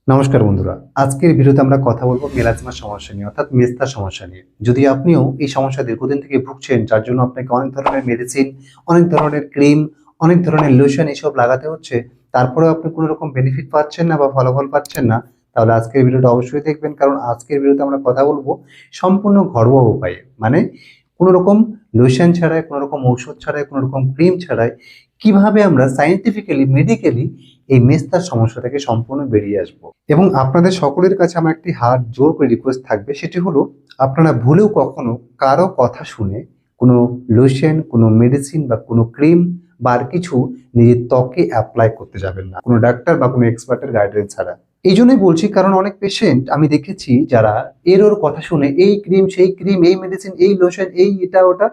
নমস্কার বন্ধুরা, আজকের ভিডিওতে আমরা কথা বলবো মেলাজমার সমস্যা নিয়ে, অর্থাৎ মেস্তার সমস্যা নিয়ে। যদি আপনিও এই সমস্যা দীর্ঘদিন থেকে ভুগছেন, যার জন্য আপনাকে অনেক ধরনের মেডিসিন, অনেক ধরনের ক্রিম, অনেক ধরনের লোশন এসব লাগাতে হচ্ছে, তারপরেও আপনি কোনো রকম বেনিফিট পাচ্ছেন না বা ফলাফল পাচ্ছেন না, তাহলে আজকের ভিডিওটা অবশ্যই দেখবেন। কারণ আজকের ভিডিওতে আমরা কথা বলবো সম্পূর্ণ ঘরোয়া উপায়ে, মানে কোনো রকম লোশন ছাড়াই, কোনো রকম ঔষধ ছাড়াই, কোনো রকম ক্রিম ছাড়াই কিভাবে আমরা সায়েন্টিফিক্যালি, মেডিকেলি এই মেস্তার সমস্যা থেকে সম্পূর্ণ বেরিয়ে আসবো। এবং আপনাদের সকলের কাছে আমার একটি হাত জোর করে রিকোয়েস্ট থাকবে, সেটি হলো আপনারা ভুলেও কখনো কারো কথা শুনে কোনো লোশন, কোনো মেডিসিন বা কোনো ক্রিম বা আর কিছু নিজের ত্বকে অ্যাপ্লাই করতে যাবেন না, কোনো ডাক্তার বা কোনো এক্সপার্টের গাইডলাইন ছাড়া। এই জন্যই বলছি, কারণ অনেক পেশেন্ট আমি দেখেছি যারা এর ওর কথা শুনে এই ক্রিম, সেই ক্রিম, এই মেডিসিন, এই লোশন, এই এটা ওটা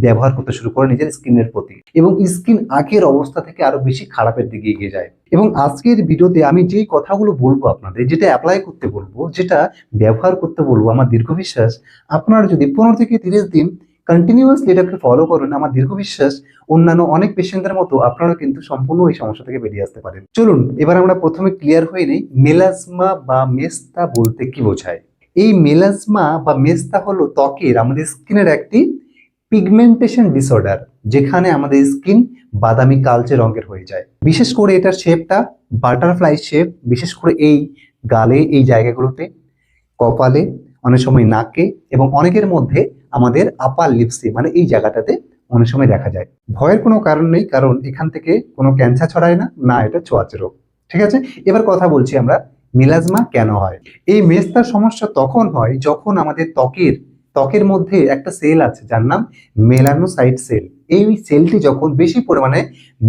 ব্যবহার করতে শুরু করে নিজের স্কিনের প্রতি, এবং স্কিন আগের অবস্থা থেকে আরো বেশি খারাপের দিকে এগিয়ে যায়। এবং আজকের ভিডিওতে আমি যে কথাগুলো বলবো আপনাদের, যেটা অ্যাপ্লাই করতে বলবো, যেটা ব্যবহার করতে বলবো, আমার দীর্ঘ বিশ্বাস আপনারা যদি 15 থেকে 30 দিন কন্টিনিউয়াসলি এটাকে ফলো করেন, আমার দীর্ঘ বিশ্বাস অন্যান্য অনেক পেশেন্টদের মতো আপনারা কিন্তু সম্পূর্ণ এই সমস্যা থেকে বেরিয়ে আসতে পারেন। চলুন এবার আমরা প্রথমে ক্লিয়ার হয়ে নেই, মেলাজমা বা মেস্তা বলতে কি বোঝায়। এই মেলাজমা বা মেস্তা হলো ত্বকের, আমাদের স্কিনের একটি পিগমেন্টেশন ডিসঅর্ডার, যেখানে আমাদের স্কিন বাদামি কালচে রঙের হয়ে যায়। বিশেষ করে এটার শেপটা বাটারফ্লাই শেপ, বিশেষ করে এই গালে, এই জায়গাগুলোতে, কপালে, অনেক সময় নাকে, এবং অনেকের মধ্যে আমাদের আপার লিপসে, মানে এই জায়গাটাতে অনেক সময় দেখা যায়। ভয়ের কোনো কারণ নেই, কারণ এখান থেকে কোনো ক্যান্সার ছড়ায় না, না এটা ছোঁয়াচে রোগ। ঠিক আছে, এবার কথা বলছি আমরা মেলাজমা কেন হয়। এই মেস্তার সমস্যা তখন হয় যখন আমাদের ত্বকের মধ্যে একটা সেল আছে যার নাম মেলানোসাইট সেল। এই সেলটি যখন বেশি পরিমাণে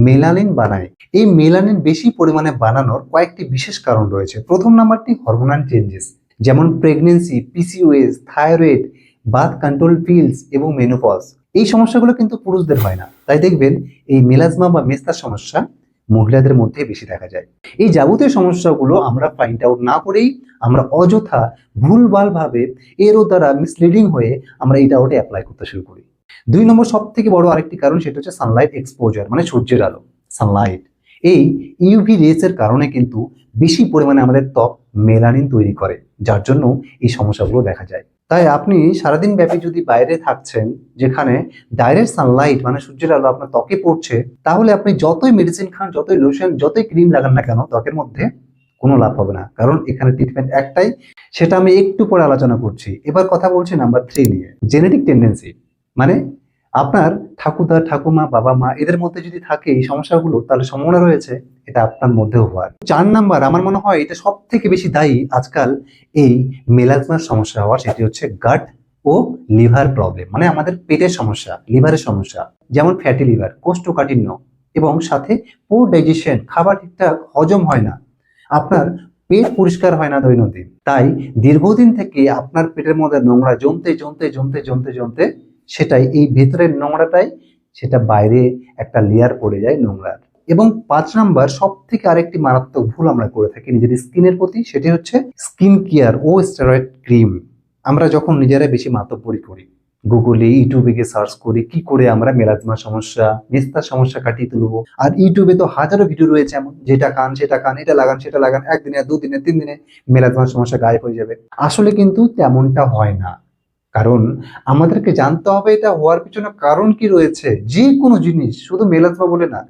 মেলানিন বানায়, এই মেলানিন বেশি পরিমাণে বানানোর কয়েকটি বিশেষ কারণ রয়েছে। প্রথম নাম্বারটি হরমোনাল চেঞ্জেস, যেমন pregnancy, PCOS, thyroid, birth control pills এবং মেনোপজ। এই সমস্যাগুলো কিন্তু পুরুষদের হয় না, তাই দেখবেন এই মেলাজমা বা মেস্তার সমস্যা মহিলাদের মধ্যে বেশি দেখা যায়। এই যাবতীয় সমস্যাগুলো আমরা ফাইন্ড আউট না করেই আমরা অযথা ভুলভাল ভাবে এরও দ্বারা মিসলিডিং হয়ে আমরা এটা ওটা অ্যাপ্লাই করতে শুরু করি। 2 নম্বর সব থেকে বড় আরেকটি কারণ, সেটা হচ্ছে সানলাইট এক্সপোজার, মানে সূর্যের আলো, সানলাইট। এই ইউভি রেস এর কারণে কিন্তু বেশি পরিমাণে আমাদের ত্বক মেলানিন তৈরি করে, যার জন্য এই সমস্যাগুলো দেখা যায়। তাই আপনি সারাদিন ব্যাপী যদি বাইরে থাকছেন, যেখানে ডাইরেক্ট সানলাইট মানে সূর্যের আলো আপনার ত্বকে পড়ছে, তাহলে আপনি যতই মেডিসিন খান, যতই লোশন, যতই ক্রিম লাগান না কেন, ত্বকের মধ্যে কোনো লাভ হবে না। কারণ এখানে ট্রিটমেন্ট একটাই, সেটা আমি একটু পরে আলোচনা করছি। এবার কথা বলছি নাম্বার 3 নিয়ে, জেনেটিক টেন্ডেন্সি। মানে আপনার ঠাকুরদা, ঠাকুমা, বাবা মা এদের মধ্যে যদি থাকে এই সমস্যাগুলো, তাহলে সম্ভাবনা রয়েছে এটা আপনার মধ্যেও হওয়ার। 4 নাম্বার, আমার মনে হয় এটা সব থেকে বেশি দায়ী আজকাল এই মেলাজমার সমস্যা হওয়ার, সেটি হচ্ছে গাট ও লিভার প্রবলেম, মানে আমাদের পেটের সমস্যা, লিভারের সমস্যা। যেমন ফ্যাটি লিভার, কোষ্ঠকাঠিন্য, এবং সাথে পোর ডাইজেশন, খাবার ঠিকঠাক হজম হয় না, আপনার পেট পরিষ্কার হয় না দৈনন্দিন। তাই দীর্ঘদিন থেকে আপনার পেটের মধ্যে নোংরা জমতে জমতে জমতে জমতে জমতে, সেটাই এই ভেতরের নোংরাটাই সেটা বাইরে একটা লেয়ার পড়ে যায় নোংরার। এবং 5 নাম্বার সব থেকে আরেকটি মারাত্মক ভুল আমরা করে থাকি নিজের স্কিনের প্রতি, সেটি হচ্ছে স্কিন কেয়ার ও স্টেরয়েড ক্রিম। আমরা যখন নিজেরা বেশি মাতব্বরি করি, গুগলে, ইউটিউবে গিয়ে সার্চ করি কি করে আমরা মেলাজমা সমস্যা, মেস্তার সমস্যা কাটিয়ে তুলবো। আর ইউটিউবে তো হাজারো ভিডিও রয়েছে এমন, যেটা খান সেটা খান, এটা লাগান সেটা লাগান, একদিনে, 2 দিনে, 3 দিনে মেলাজমার সমস্যা গায়েব হয়ে যাবে। আসলে কিন্তু তেমনটা হয় না, কারণ আমাদেরকে জানতে হবে এটা হওয়ার পিছনে কারণ কি রয়েছে। যে কোনো জিনিস, শুধু মেলাজমা বলে না,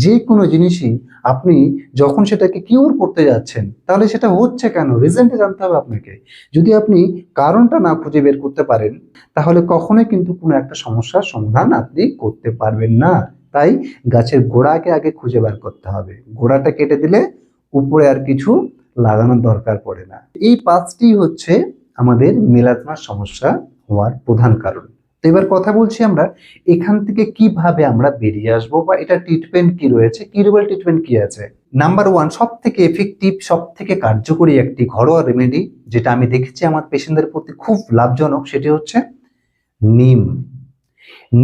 যে কোনো জিনিসই আপনি যখন সেটাকে কিউর করতে যাচ্ছেন, তাহলে সেটা হচ্ছে কেন, রিজনটা জানতে হবে আপনাকে। যদি আপনি কারণটা না খুঁজে বের করতে পারেন, তাহলে কখনোই কিন্তু কোনো একটা সমস্যার সমাধান আপনি করতে পারবেন না। তাই গাছের গোড়াকে আগে খুঁজে বের করতে হবে, গোড়াটা কেটে দিলে উপরে আর কিছু লাগানোর দরকার পড়ে না। এই 5টি হচ্ছে আমাদের মেলাজমার সমস্যা হওয়ার প্রধান কারণ। তো এবার কথা বলছি আমরা এখান থেকে কিভাবে আমরা বেরিয়ে আসবো, বা এটা ট্রিটমেন্ট কি রয়েছে, কিউরেবল ট্রিটমেন্ট কি আছে। নাম্বার 1, সব থেকে এফেক্টিভ, সব থেকে কার্যকরী একটি ঘরোয়া রেমেডি, যেটা আমি দেখেছি আমার পেশেন্টদের প্রতি খুব লাভজনক, সেটি হচ্ছে নিম।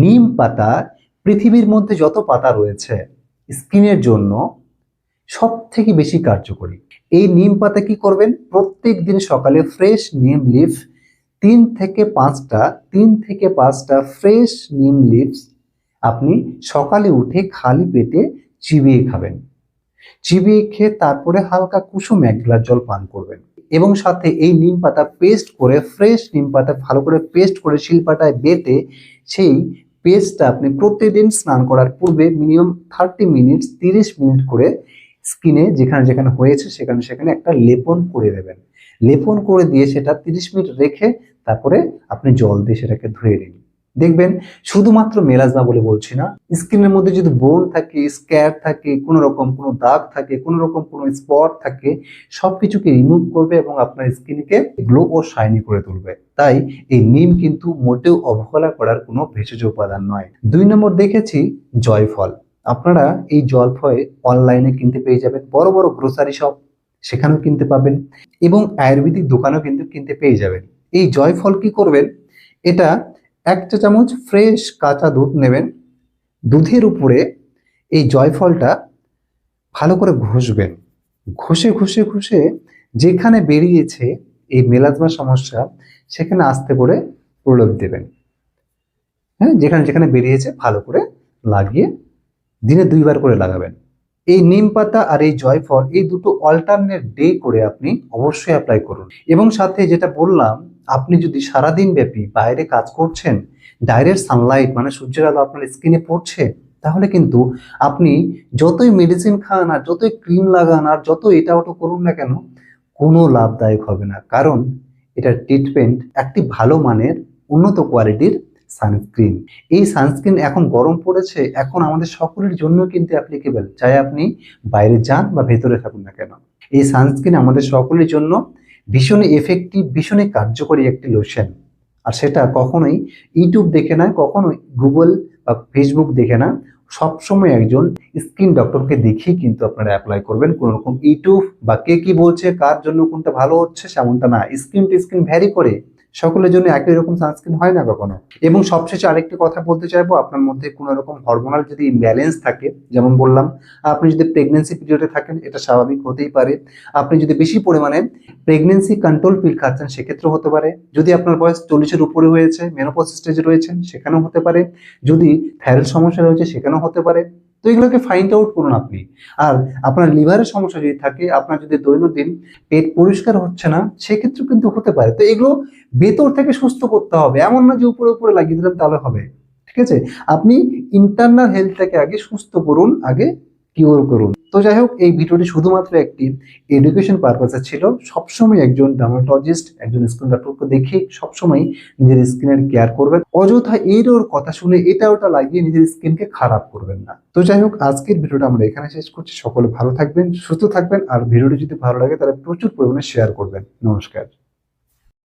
নিম পাতা পৃথিবীর মধ্যে যত পাতা রয়েছে স্কিনের জন্য সব থেকে বেশি কার্যকরী। এই নিম পাতা কি করবেন, প্রত্যেক দিন সকালে ফ্রেশ নিম লিফ 3 থেকে 5টা ফ্রেশ নিম লিভস আপনি সকালে উঠে খালি পেটে চিবিয়ে খাবেন। চিবিয়ে খেয়ে তারপরে হালকা কুসুম 1 গ্লাস জল পান করবেন। এবং সাথে এই নিম পাতা পেস্ট করে, ফ্রেশ নিম পাতা ভালো করে পেস্ট করে শিলপাটায় বেটে সেই পেস্টটা আপনি প্রতিদিন স্নান করার পূর্বে মিনিমাম 30 মিনিট 30 মিনিট করে স্কিনে যেখানে যেখানে হয়েছে সেখানে সেখানে একটা লেপন করে দেবেন। লেপন করে দিয়ে সেটা 30 মিনিট রেখে তারপরে আপনি জল দিয়ে সেটাকে ধুয়ে নিন। দেখবেন শুধুমাত্র মেলাজমা বলে বলছি না, স্কিনের মধ্যে যদি বোন থাকে, স্ক্যার থাকে, কোনো রকম কোনো দাগ থাকে, কোনো রকম কোনো স্পট থাকে, সবকিছুকে রিমুভ করবে এবং আপনার স্কিনকে গ্লো ও শাইনি করে তুলবে। তাই এই নিম কিন্তু মোটেও অবহেলা করার কোনো ভেষজ উপাদান নয়। 2 নম্বর দেখেছি জয়ফল। আপনারা এই জয়ফল অনলাইনে কিনতে পেয়ে যাবেন, বড় বড় গ্রোসারি শপ সেখানেও কিনতে পাবেন এবং আয়ুর্বেদিক দোকানেও কিন্তু কিনতে পেয়ে যাবেন। এই জয়ফল কি করবেন, এটা 1 চা চামচ ফ্রেশ কাঁচা দুধ নেবেন। দুধের উপরে এই জয়ফলটা ভালো করে ঘষবেন। ঘষে ঘষে ঘষে যেখানে বেরিয়েছে এই মেলাজমা সমস্যা সেখানে আস্তে করে প্রলেপ দেবেন। হ্যাঁ, যেখানে যেখানে বেরিয়েছে ভালো করে লাগিয়ে দিনে 2 বার করে লাগাবেন। এই নিম পাতা আর এই জয়ফল এই দুটো অল্টারনেট ডে করে আপনি অবশ্যই অ্যাপ্লাই করুন। এবং সাথে যেটা বললাম, আপনি যদি সারাদিন ব্যাপী বাইরে কাজ করছেন, ডাইরেক্ট সানলাইট মানে সূর্যের আলো আপনার স্কিনে পড়ছে, তাহলে কিন্তু আপনি যতই মেডিসিন খান আর যতই ক্রিম লাগান আর যত এটা ওটা করুন না কেন, কোনো লাভদায়ক হবে না। কারণ এটার ট্রিটমেন্ট একটি ভালো মানের উন্নত কোয়ালিটির সানস্ক্রিন। এই সানস্ক্রিন এখন গরম পড়েছে, এখন আমাদের সকলের জন্য কিন্তু অ্যাপ্লিকেবল, চাই আপনি বাইরে যান বা ভেতরে থাকুন না কেন। এই সানস্ক্রিন আমাদের সকলের জন্য ভীষণ এফেক্টিভ, ভীষণই কার্যকরী একটি লোশন। আর সেটা কখনোই ইউটিউব দেখে না, কখনোই গুগল বা ফেসবুক দেখে না, সবসময় একজন স্কিন ডক্টরকে দেখেই কিন্তু আপনারা অ্যাপ্লাই করবেন। কোনো রকম ইউটিউব বা কে কি বলছে কার জন্য কোনটা ভালো হচ্ছে সেমনটা না, স্কিন টু স্কিন ভ্যারি করে, সকলের জন্য একই রকম সানস্ক্রিন হয় না কখনো। এবং সবশেষে আরেকটি কথা বলতে চাইবো, আপনার মধ্যে কোনো রকম হরমোনাল যদি ইমব্যালেন্স থাকে, যেমন বললাম আপনি যদি প্রেগনেন্সি পিরিয়ডে থাকেন, এটা স্বাভাবিক হতেই পারে। আপনি যদি বেশি পরিমাণে প্রেগনেন্সি কন্ট্রোল পিল খাচ্ছেন সেক্ষেত্রেও হতে পারে। যদি আপনার বয়স 40-এর উপরে হয়েছে, মেনোপজ স্টেজে রয়েছেন, সেখানেও হতে পারে। যদি থাইরয়েড সমস্যা রয়েছে সেখানেও হতে পারে। তো এগুলোকে ফাইন্ড আউট করুন আপনি। আর আপনার লিভারের সমস্যা যদি থাকে, আপনার যদি দৈনন্দিন পেট পরিষ্কার হচ্ছে না, সেক্ষেত্রেও কিন্তু হতে পারে। তো এগুলো ভেতর থেকে সুস্থ করতে হবে, এমন না যে উপরে উপরে লাগিয়ে দিলাম তাহলে হবে। ঠিক আছে, আপনি ইন্টারনাল হেলথটাকে আগে সুস্থ করুন, আগে কিওর করুন। তো যাই হোক, এই ভিডিওটি শুধুমাত্র একটি এডুকেশন পারপাসে ছিল। সবসময় একজন ডার্মাটোলজিস্ট, একজন স্কিন ডক্টরকে দেখে সবসময় নিজের স্কিনের কেয়ার করবেন। অযথা এর ওর কথা শুনে এটা ওটা লাগিয়ে নিজের স্কিনকে খারাপ করবেন না। তো যাই হোক, আজকের ভিডিওটা আমরা এখানে শেষ করছি। সকলে ভালো থাকবেন, সুস্থ থাকবেন। আর ভিডিওটি যদি ভালো লাগে তাহলে প্রচুর পরিমাণে শেয়ার করবেন। নমস্কার।